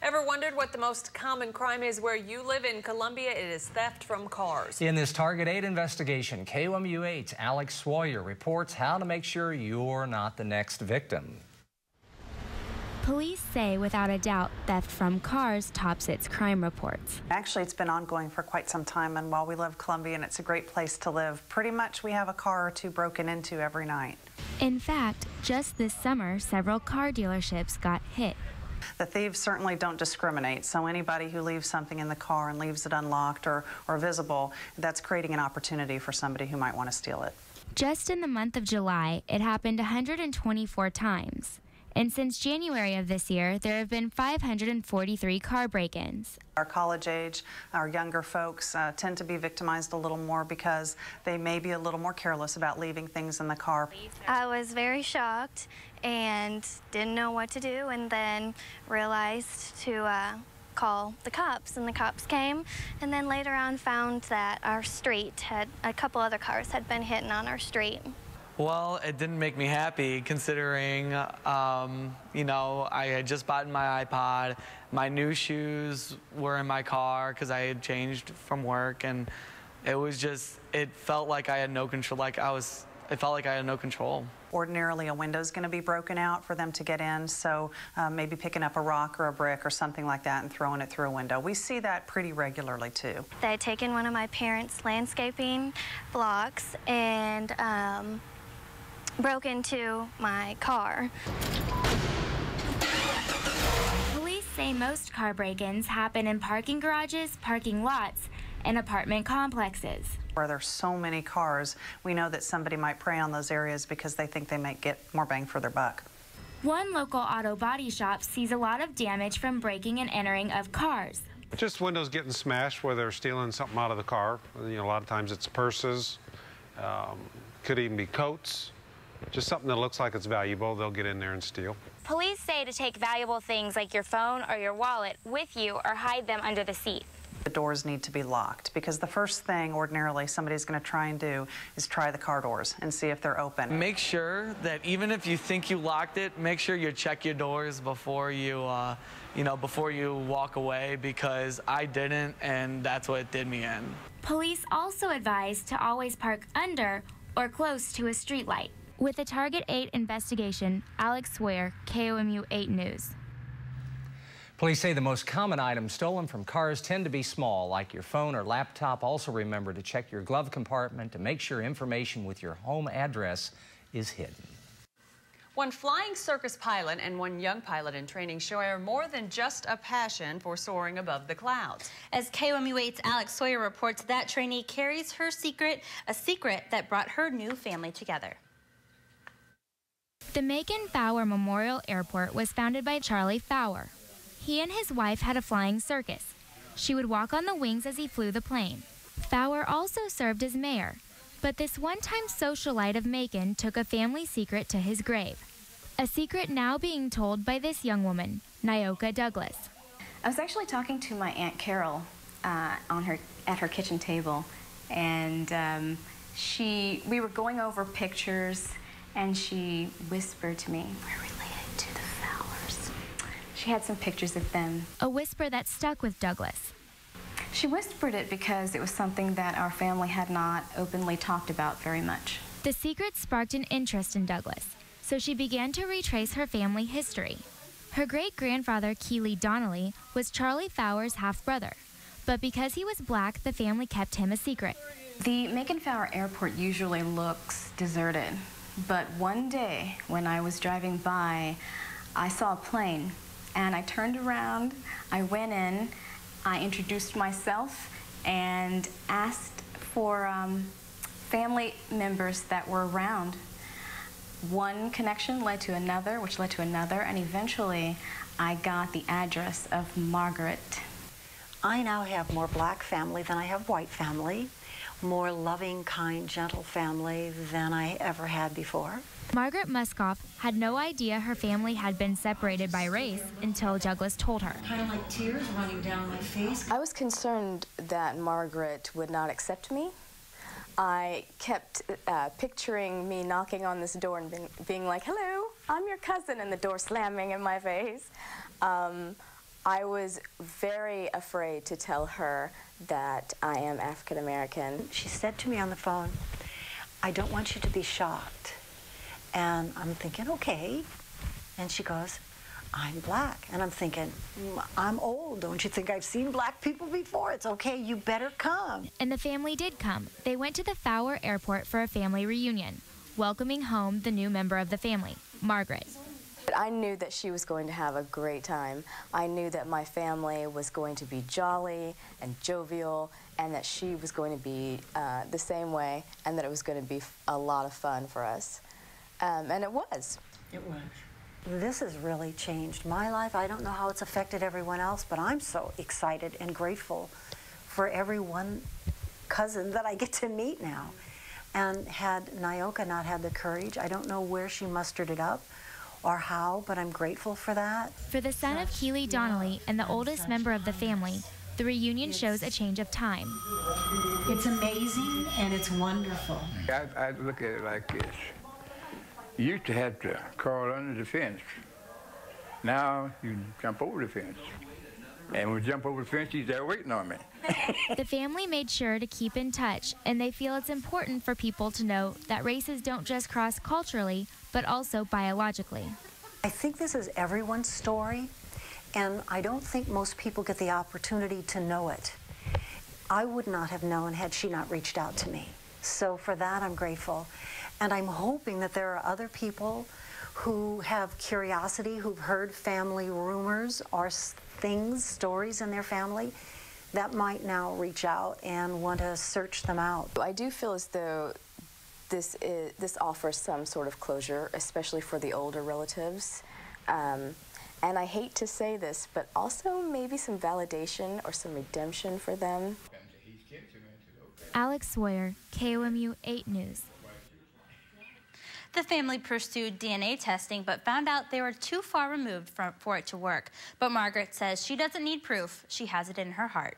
Ever wondered what the most common crime is where you live in Columbia? It is theft from cars. In this Target 8 investigation, KOMU 8's Alex Swoyer reports how to make sure you're not the next victim. Police say without a doubt theft from cars tops its crime reports. Actually, it's been ongoing for quite some time, and while we love Columbia and it's a great place to live, pretty much we have a car or two broken into every night. In fact, just this summer, several car dealerships got hit. The thieves certainly don't discriminate, so anybody who leaves something in the car and leaves it unlocked or visible, that's creating an opportunity for somebody who might want to steal it. Just in the month of July, it happened 124 times. And since January of this year, there have been 543 car break-ins. Our college age, our younger folks tend to be victimized a little more because they may be a little more careless about leaving things in the car. I was very shocked and didn't know what to do, and then realized to call the cops, and the cops came, and then later on found that our street had a couple other cars had been hitting on our street. Well, it didn't make me happy considering, you know, I had just bought my iPod, my new shoes were in my car because I had changed from work, and it was just, it felt like I had no control, it felt like I had no control. Ordinarily, a window's going to be broken out for them to get in, so maybe picking up a rock or a brick or something like that and throwing it through a window. We see that pretty regularly, too. They had taken one of my parents' landscaping blocks and broke into my car. Police say most car break-ins happen in parking garages, parking lots, and apartment complexes. Where there's so many cars, we know that somebody might prey on those areas because they think they might get more bang for their buck. One local auto body shop sees a lot of damage from breaking and entering of cars. Just windows getting smashed where they're stealing something out of the car. You know, a lot of times it's purses, could even be coats. Just something that looks like it's valuable, they'll get in there and steal. Police say to take valuable things like your phone or your wallet with you or hide them under the seat. The doors need to be locked because the first thing ordinarily somebody's going to try and do is try the car doors and see if they're open. Make sure that even if you think you locked it, make sure you check your doors before you, before you walk away, because I didn't, and that's what did me in. Police also advise to always park under or close to a streetlight. With the Target 8 investigation, Alex Swoyer, KOMU 8 News. Police say the most common items stolen from cars tend to be small, like your phone or laptop. Also remember to check your glove compartment to make sure information with your home address is hidden. One flying circus pilot and one young pilot in training share more than just a passion for soaring above the clouds. As KOMU 8's Alex Swoyer reports, that trainee carries her secret, a secret that brought her new family together. The Macon Fower Memorial Airport was founded by Charlie Fower. He and his wife had a flying circus. She would walk on the wings as he flew the plane. Fower also served as mayor, but this one-time socialite of Macon took a family secret to his grave. A secret now being told by this young woman, Nyoka Douglas. I was actually talking to my Aunt Carol at her kitchen table, and we were going over pictures, and she whispered to me, "We're related to the Fowers." She had some pictures of them. A whisper that stuck with Douglas. She whispered it because it was something that our family had not openly talked about very much. The secret sparked an interest in Douglas, so she began to retrace her family history. Her great-grandfather, Keely Donnelly, was Charlie Fower's half-brother, but because he was black, the family kept him a secret. The Macon Fower Airport usually looks deserted. But one day, when I was driving by, I saw a plane, and I turned around, I went in, I introduced myself, and asked for family members that were around. One connection led to another, which led to another, and eventually I got the address of Margaret. I now have more black family than I have white family. More loving, kind, gentle family than I ever had before. Margaret Muskoff had no idea her family had been separated by race until Douglas told her. Kind of like tears running down my face. I was concerned that Margaret would not accept me. I kept picturing me knocking on this door and being like, "Hello, I'm your cousin," and the door slamming in my face. I was very afraid to tell her that I am African American. She said to me on the phone, "I don't want you to be shocked." And I'm thinking, okay. And she goes, "I'm black." And I'm thinking, I'm old. Don't you think I've seen black people before? It's okay, you better come. And the family did come. They went to the Swoyer Airport for a family reunion, welcoming home the new member of the family, Margaret. I knew that she was going to have a great time. I knew that my family was going to be jolly and jovial, and that she was going to be the same way, and that it was going to be a lot of fun for us. And it was. It was. This has really changed my life. I don't know how it's affected everyone else, but I'm so excited and grateful for every one cousin that I get to meet now. And had Nyoka not had the courage, I don't know where she mustered it up or how, but I'm grateful for that. For the son of Keely Donnelly and the oldest member of the family, the reunion shows a change of time. It's amazing and it's wonderful. I look at it like this. You used to have to crawl under the fence. Now you jump over the fence. And when you jump over the fence, he's there waiting on me. The family made sure to keep in touch, and they feel it's important for people to know that races don't just cross culturally, but also biologically. I think this is everyone's story, and I don't think most people get the opportunity to know it. I would not have known had she not reached out to me. So for that, I'm grateful. And I'm hoping that there are other people who have curiosity, who've heard family rumors or things, stories in their family, that might now reach out and want to search them out. I do feel as though this offers some sort of closure, especially for the older relatives. And I hate to say this, but also maybe some validation or some redemption for them. Alex Swoyer, KOMU 8 News. The family pursued DNA testing but found out they were too far removed for it to work. But Margaret says she doesn't need proof. She has it in her heart.